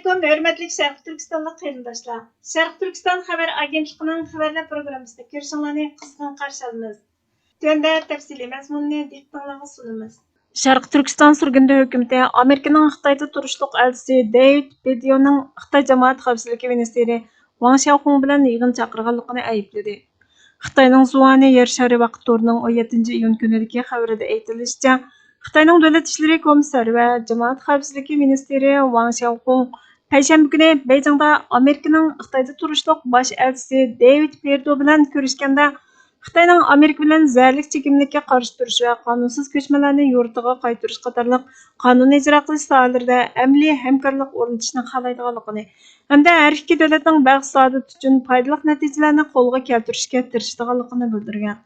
Assalamualaikum, hörmətli Şərq Türkistanlıq qarindoshlar. Şərq Türkistan xəbər agentliğinin xəbərlər proqramısında görüşünüzü qızğın qarşı alırıq. Төндә тәфсилий мәзмунны диктанларга sunumuz. Şərq Türkistan sürgünde hökuməti Amerikanın Xitayda turuşluq elçisi David Bedio'nun Xitay Cəmiyyət Xavfsizligi ministri Wang Xiaohong bilan yığın çaqırğanlığını ayıpladı. Xitayning Zuani yer shari vaqt to'rining 17-iyun kunidagi xabarida aytilishicha, Xitayning davlat ishlari komissari va jamoat xavfsizligi ministri Wang Xiaohong payshanba kuni Beijingda Amerikaning Xitoyda turishliq bosh elchisi David Bedio bilan ko'rishganda Xitoyning Amerika bilan zararlik chekimlikka qarshi turish va qonunsiz ko'chmalarni yurtiga qaytarish qatorliq qonun ijro qilish sohalarida amaliy hamkorlik o'rnatishni xohlaydiganligini hamda har ikki davlatning bahs saodat uchun foydali natijalarni qo'lga keltirishga tirishadiganligini bildirgan.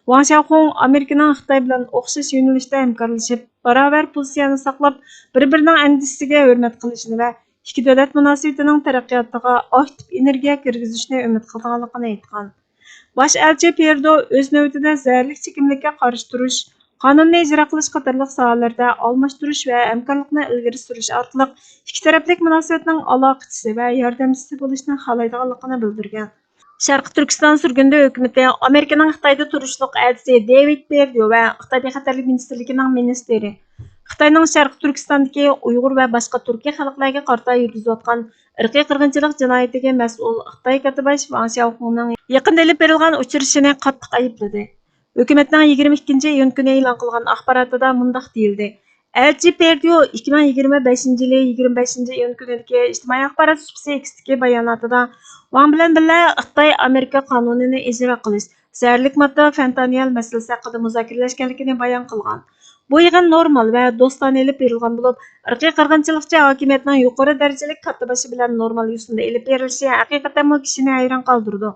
Wang Xiaohong Amerikaning Xitoy bilan o'xshash yo'nalishda hamkorlashib, barobar pozitsiyani saqlab, bir-birining andishiga hurmat qilishini va ikki davlat munosabatining taraqqiyotiga aktiv energiya kirgizishni umid qilganligini aytgan. Bosh elchi Perdo o'z navbatida zararlik chekimlikka qarshi turish, qonunni ijro qilish qatorliq sohalarda almashtirish va hamkorlikni ilgari surish orqali ikki taraflik munosabatning aloqachisi va yordamchisi bo'lishni xohlaydiganligini bildirgan. Şərq Türkistan sürgünde hökuməti Amerikanın Xitayda turuşluq elçisi David Bedio və Xitay Bexatarlıq Ministerligining ministri Xitayning Şərq Türkistandagi Uyğur və başqa Türkiy xalqlarga qarata yurgizayotgan irqiy qirg'inchilik jinoyatiga mas'ul Xitoy katibash Wang Xiaohongning yaqinda olib berilgan uchrashishini qattiq aybladi. Hukumatning 22-iyun kuni e'lon qilgan axborotida mundaq deyildi. Elchi Bedio 2025 yili 25-iyun kunidagi ijtimoiy axborot supsi X'dagi bayonotida Wang bilan birga Xitoy Amerika qonunini ijro qilish, zararlik modda fentaniyal masalasi haqida muzokaralashganligini bayon qilgan. Bu yig'in normal va do'stona olib berilgan bo'lib, irqiy qirg'inchilikchi hokimiyatning yuqori darajalik katibashi bilan normal yo'sinda olib berilishi haqiqatan kishini hayron qoldirdi.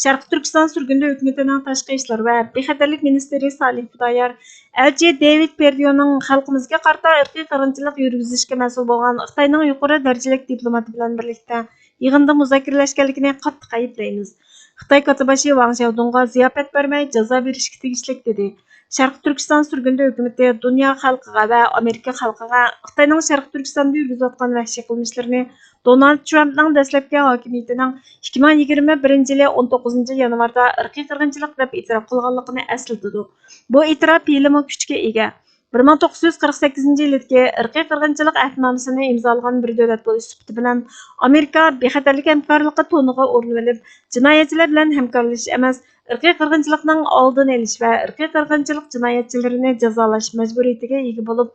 Şərq Türkistan sürgünde hökumətinin tashqi ishlar va bexatarlik ministri Salih Xudoyor elchi David Bedio'ning xalqimizga qarata irqiy qirg'inchilik yurgizishga mas'ul bo'lgan Xitoyning yuqori darajalik diplomati bilan birlikda yig'inda muzokaralashganligini qattiq ayblaymiz. Xitoy katibashi Wang Xiaohongga ziyofat bermay jazo berishga tegishli dedi. Şərq Türkistan sürgünde hökuməti dunyo xalqiga va Amerika xalqiga Xitoyning Şərq Türkistonda yurgizayotgan vahshiy qilmishlarini Donald Trumpning dastlabki hokimiyatining 2021 yili 19 yanvarda irqiy qirg'inchilik deb e'tirof qilganligini eslatdi. Bu e'tirof yilmi kuchga ega. 1948 yildagi irqiy qirg'inchilik ahdnomasini imzolagan bir davlat bo'lish sifati bilan Amerika bexatarlik hamkorligi to'niga o'rnab olib, jinoyatchilar bilan hamkorlashish emas, irqiy qirg'inchilikning oldini olish va irqiy qirg'inchilik jinoyatchilarini jazolash majburiyatiga ega bo'lib,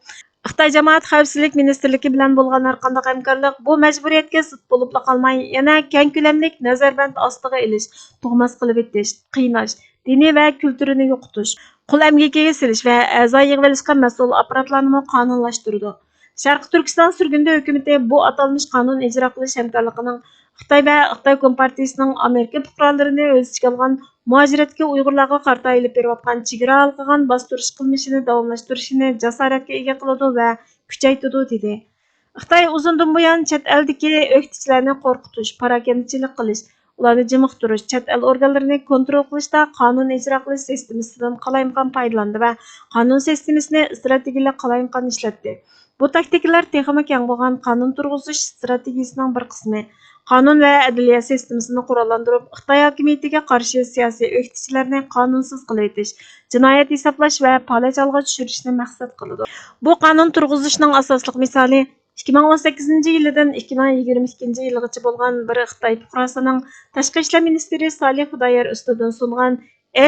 Xitoy Jamoat Xavfsizlik Ministerligi bilan bo'lgan har qanday hamkorlik bu majburiyatga zid bo'lib qolmay, yana keng ko'lamlik nazarband ostiga olish, tug'mas qilib etish, qiynash, diniy va kulturini yo'qotish, qul amgakiga silish va a'zo yig'ib olishga mas'ul apparatlarni qonunlashtirdi. Şərq Türkistan sürgünde hökuməti bu atalmış qonun ijro qilish hamkorligining Xitoy va Xitoy Kompartiyasining Amerika fuqarolarini o'z ichiga olgan muajiratga Uyg'urlarga qarata olib berayotgan chegara halqagan bostirish qilmishini davomlashtirishini jasoratga ega qiladi va kuchaytiradi dedi. Xitoy uzundan buyon chet eldagi o'qituvchilarni qo'rqitish, parokandachilik qilish, ularni jimiqtirish, chet el organlarini kontrol qilishda qonun ijro qilish sistemasidan qalaymaqon foydalandi va qonun sistemasini strategiyalik qalaymaqon ishlatdi. Bu taktikalar texnik keng bo'lgan qonun turg'izish strategiyasining bir qismi. Qonun va adliya sistemasini qurollantirib, Xitoy hokimiyatiga qarshi siyosiy o'qituvchilarni qonunsiz qilib etish, jinoyat hisoblash va palachalga tushirishni maqsad qiladi. Bu qonun turg'izishning asosli misoli 2018 yildan 2022 yilgacha bo'lgan bir Xitoy fuqarosining tashqi ishlar ministri Salih Xudoyor ustidan sungan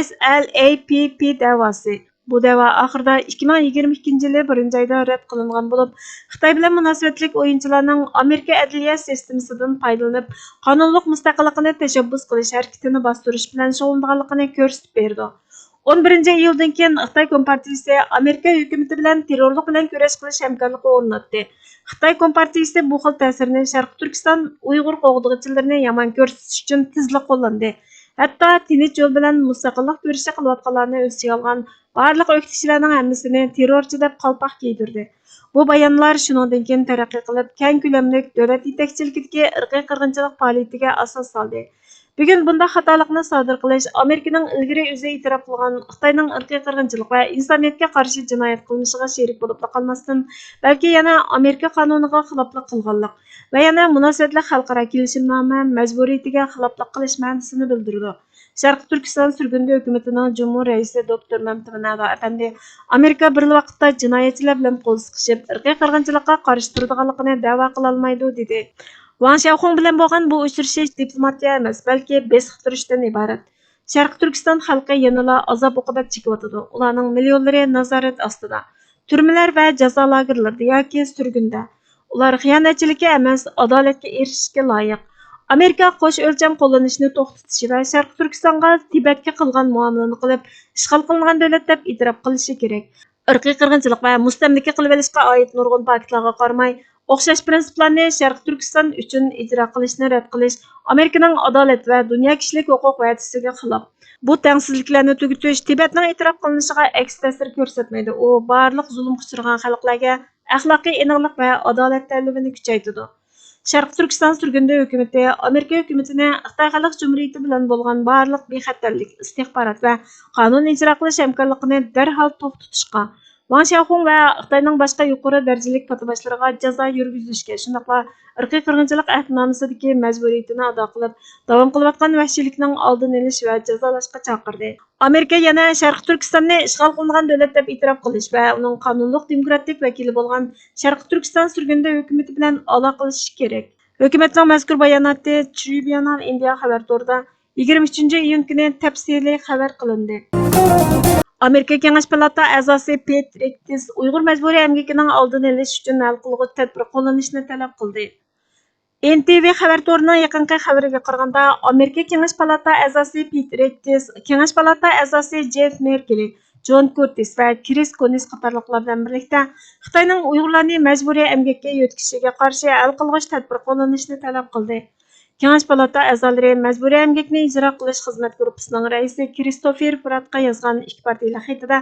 SLAPP da'vosi. Bu da'vo oxirida 2022 yili 1-oyda rad qilingan bo'lib, Xitoy bilan munosabatlik o'yinchilarning Amerika adliya sistemasidan foydalanib, qonunliq mustaqillikni tashabbus qilish harakatini bostirish bilan shug'ullanganligini ko'rsatib berdi. 11-iyuldan keyin Xitoy Kompartiyasi Amerika hukumati bilan terrorlik bilan kurash qilish hamkorligi o'rnatdi. Xitoy Kompartiyasi bu xil ta'sirni Şərq Türkiston Uyg'ur qo'g'dug'ichilarini yomon ko'rsatish uchun tezlik qo'llandi. Hatto tinch yo'l bilan mustaqillik ko'rishi qilayotganlarni o'z ichiga olgan barliq o'qituvchilarning hammasini terrorchi deb qalpoq kiydirdi. Bu bayonlar shuningdek keyin taraqqiy qilib, keng ko'lamli davlat yetakchiligidagi irqiy qirg'inchilik faoliyatiga asos soldi. Bugun bunda xatolikni sodir qilish Amerikaning ilgari o'zi e'tirof qilgan Xitoyning irqiy qirg'inchilik va insoniyatga qarshi jinoyat qilmishiga sherik bo'lib qolmasdan, balki yana Amerika qonuniga xiloflik qilganlik va yana munosabatli xalqaro kelishimnoma majburiyatiga xiloflik qilish ma'nosini bildirdi. Sharqi Turkiston surgundi hukumatining Cumhur raisi doktor Mamtavnado Efendi Amerika bir vaqtda jinoyatchilar bilan qo'l siqishib, irqiy qirg'inchilikqa qarshi turadiganligini da'vo qila olmaydi dedi. Wang Xiaohong bilan bo'lgan bu uchrashish diplomatiya emas, balki besqitirishdan iborat. Sharqi Turkiston xalqi yanada azob uqubat chekyotidi. Ularning millionlari nazorat ostida. Turmalar va jazo lagerlarida yoki surgunda. Ular xiyonatchilikka emas, adolatga erishishga loyiq. Amerika qo'sh o'lcham qo'llanishni to'xtatishi va Sharqi Turkistonga Tibetga qilgan muomalani qilib, ishg'ol qilingan davlat deb e'tirof qilishi kerak. Irqiy qirg'inchilik va mustamlika qilib olishga oid nurg'un faktlarga qaramay, o'xshash prinsiplarni Sharqi Turkiston uchun ijro qilishni rad qilish Amerikaning adolat va dunyo kishilik huquq va'dasiga xilof. Bu tengsizliklarni tugutish Tibetning e'tirof qilinishiga aks ta'sir ko'rsatmaydi. U barliq zulm uchragan xalqlarga axloqiy aniqlik va adolat talabini kuchaytirdi. Sharqi Turkiston surgundi hukumati Amerika hukumatini Xitoy Xalq Jumhuriyati bilan bo'lgan barliq bexatarlik, istixborot va qonun ijro qilish imkoniyatini darhol to'xtatishga, Wang Xiaohong va Xitoyning boshqa yuqori darajalik katibashlariga jazo yurgizishga, shundaqla irqiy qirg'inchilik ahdnomasidagi majburiyatini ado qilib, davom qilayotgan vahshiylikning oldini olish va jazolashga chaqirdi. Amerika yana Sharqi Turkistonni ishg'ol qilingan davlat deb e'tirof qilish va uning qonunli demokratik vakili bo'lgan Sharqi Turkiston surgundi hukumati bilan aloqalashi kerak. Hukumatning mazkur bayonoti Tribunal India xabar to'rida 23-iyun kuni tafsiliy xabar qilindi. Amerika Kengash palata a'zosi Pete Rektis Uyg'ur majburiy emgakining oldini olish uchun hal qiluvchi tadbir qo'llanishni talab qildi. NTV xabar to'rining yaqinqi xabariga qaraganda, Amerika Kengash palata a'zosi Pete Rektis, Kengash palata a'zosi Jeff Merkley, John Curtis va Chris Conis qatorliqlar bilan birlikda Xitoyning Uyg'urlarni majburiy emgakka yo'tkishiga qarshi hal qiluvchi tadbir qo'llanishni talab qildi. Kengash palata a'zolari majburiy emgakni ijro qilish xizmat guruhining raisi Kristofer Pratga yozgan ikki partiyali xatida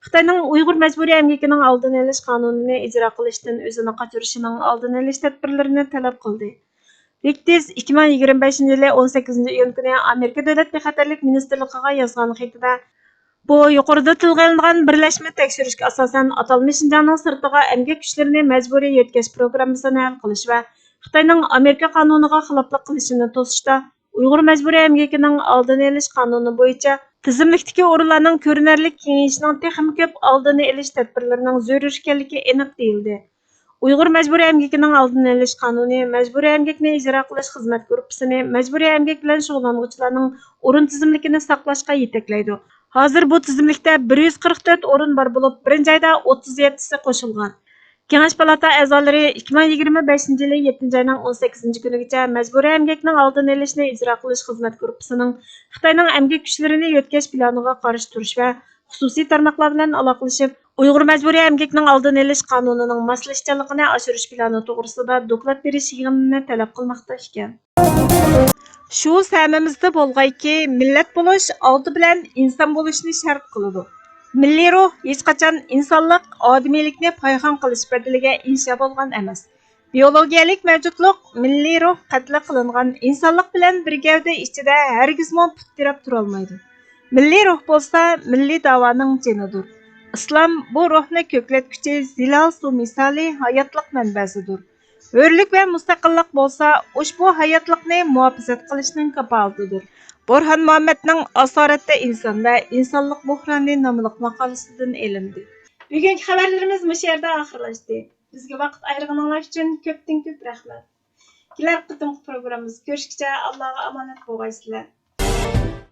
Xitoyning Uyg'ur majburiy emgakining oldini olish qonunini ijro qilishdan o'zini qochirishining oldini olish tadbirlarini talab qildi. Rektis 2025-yili 18-iyun kuni Amerika Davlat bexatarlik ministrligiga yozgan xatida bu yuqorida tilga olingan birlashma tekshirishga asosan atalmish Şinjanning sirtiga emgak kuchlarini majburiy yetkazish programmasini hal qilish va Xitoyning Amerika qonuniga xiloflik qilishini to'sishda Uyg'ur majburiy emgakining oldini olish qonuni bo'yicha tizimlikdagi o'rinlarning ko'rinarli kengayishining texnik ko'p oldini olish tadbirlarining zarur ekanligi aniq deyildi. Uyg'ur majburiy emgakining oldini olish qonuni majburiy emgakni ijro qilish xizmat guruhisini majburiy emgak bilan shug'ullanuvchilarning o'rin tizimligini saqlashga yetaklaydi. Hozir bu tizimlikda 144 o'rin bor bo'lib, birinchi oyda 37si qo'shilgan. Kengash palata a'zolari 2025-yili 7-oyning 18-kunigacha majburiy emgakning oldini olishni ijro qilish xizmat guruhining Xitoyning emgak kuchlarini yo'tkazish planiga qarshi turish va xususiy tarmoqlar bilan aloqalashib, Uyg'ur majburiy emgakning oldini olish qonunining moslashganligini oshirish plani to'g'risida doklad berish yig'inini talab qilmoqda ekan. Shu samimizda bo'lg'ayki, millat bo'lish oldi bilan inson bo'lishni shart qiladi. Milliy ruh hech qachon insonlik, odamiylikni payhon qilish badaliga insho bo'lgan emas. Biologiyalik mavjudlik milliy ruh qatl qilingan insonlik bilan bir gavda ichida hargizmo put tirab tura olmaydi. Milliy ruh bo'lsa, milliy da'voning jinidir. Islom bu ruhni ko'klatguchi zilal suv misoli hayotlik manbasidir. Hurlik va mustaqillik bo'lsa, ushbu hayotlikni muhofazat qilishning kafolatidir. Burhan Muhammadning Asoratda inson va insonlik buhroni nomli maqolasidan elindi. Bugungi xabarlarimiz bu yerda oxirlashdi. Bizga vaqt ayirganingiz uchun ko'pdan ko'p rahmat. Kelar qitimli programmamiz ko'rishguncha Allohga omonat bo'lgaysizlar.